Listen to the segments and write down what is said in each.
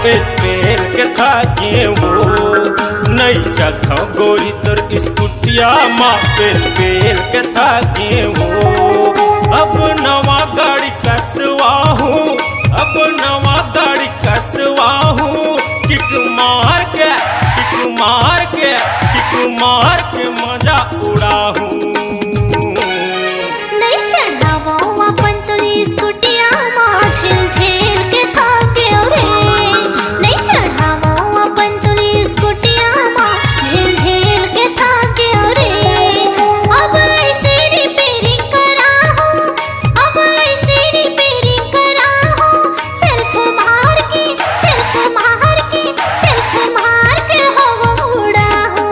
पे पेर के थाके वो नहीं चखा गोरी तोर स्कूटिया माँ पे पेर के थाके वो। अब नवा गाड़ी कसवाहू, अब नवा गाड़ी कसवाहू, किक मार के किक मार के किक मार के मजा उड़ाहू। नहीं चढ़ावा अपन तोरी स्कूटिया माँ झेल झेल के थाके रे। नहीं चढ़ावा अपन तोरी स्कूटिया माँ झेल झेल के थाके रे। अब ऐसे रिपेयरिंग कराहूँ, अब ऐसे रिपेयरिंग कराहूँ, सेल्फ मार के सेल्फ मार के सेल्फ मार के हवा उड़ाहूँ।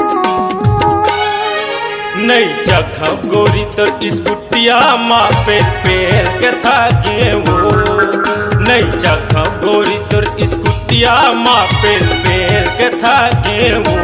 नहीं चखा गोरी तोर स्कूटिया माँ पे पेर के थाके वो नहीं चखा गोरी तोर स्कूटिया माँ पे पेर के थाके वो।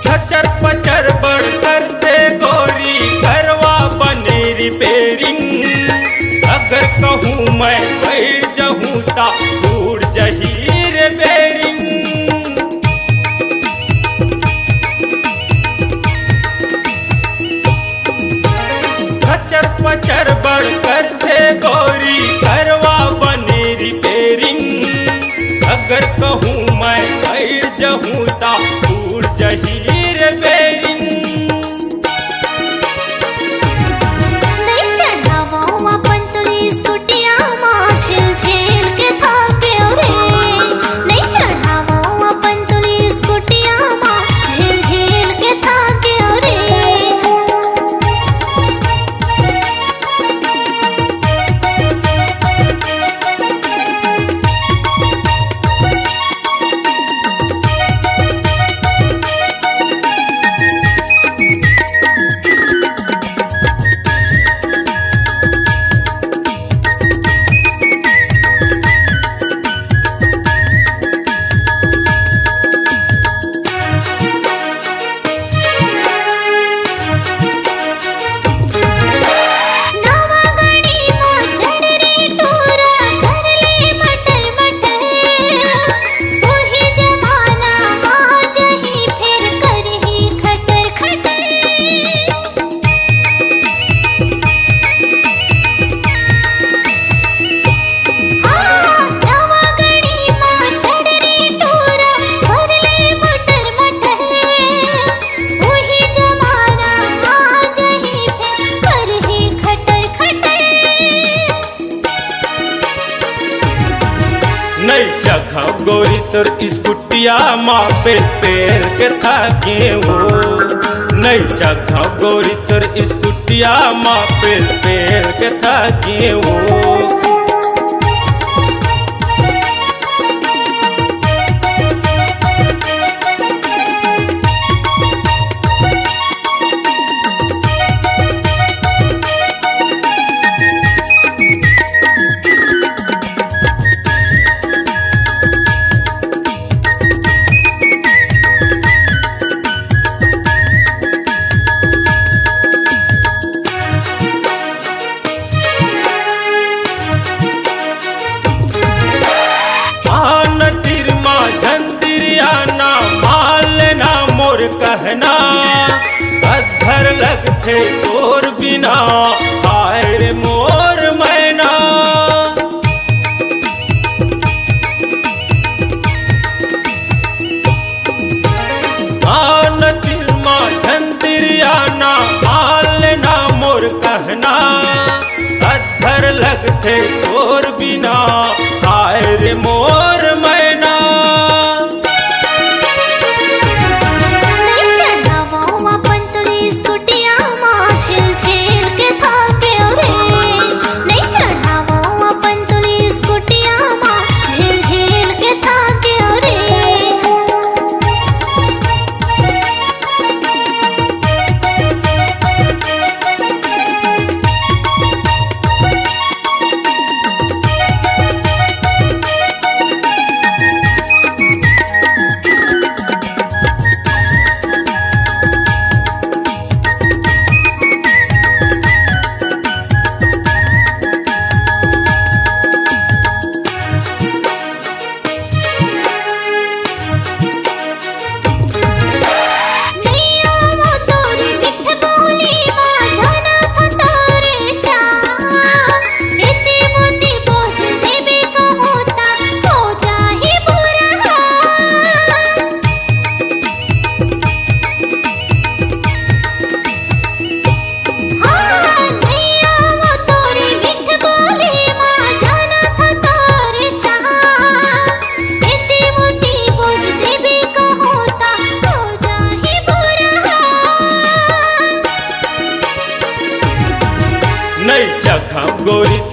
खचर पचर बड़ करते गोरी करवा बने रिपेयरिंग। अगर कहूँ मैं बैठ जाऊँ ता दूर जही रे बेरिंग। खचर पचर बड़ करते गोरी करवा बने रिपेयरिंग। अगर कहूँ मैं बैठ जाऊँ ता दूर जही रे बेरिंग। नहीं चढ़ावा अपन तोरी स्कूटिया माँ झेल झेल के थाके रे। नहीं चढ़ावा अपन तोरी स्कूटिया माँ झेल झेल के थाके रे। नवा गाड़ी माँ चढ़ रे टूरा कर ले मटर मटर। वही जमाना आ जही फिर करही खटर खटर। हाँ नवा गाड़ी माँ चढ़ रे टूरा कर ले मटर मटर। वही जमाना आ जही फिर करही खटर खटर। नहीं चखा गोरी तोर स्कूटिया माँ पे पेर के थाके वो नहीं चखा गोरी तोर स्कूटिया माँ पे पेर के थाके वो। कहना अधर लगथे तोर बिना हाय रे मोर मैना। आन दिल मा झंतिरियाना हाल ना मोर कहना अधर लगथे तोर बिना हाय रे मोर मैना। स्कूटी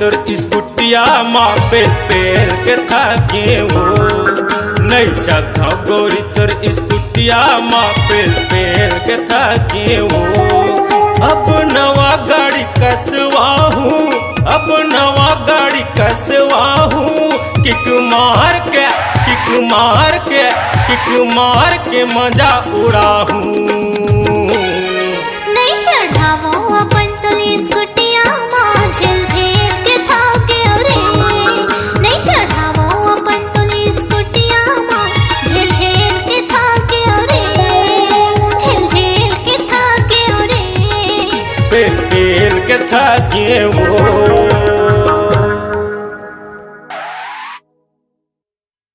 तोर स्कुटिया माँ पेल पेल के थाके हो नहीं चखा गोरी तोर स्कुटिया माँ पेल पेल के थाके हो अब नवा गाड़ी कसवाहू अब नवा गाड़ी कसवाहू किक मार के किक मार के किक मार के मजा उड़ाहू नहीं चढ़ावो अपन तो स्कूटिया माँ झेल झेल के थाके रे नहीं चढ़ावो अपन तो स्कूटिया माँ झेल झेल के थाके रे झेल झेल के थाके रे पेल पेल के थाके हो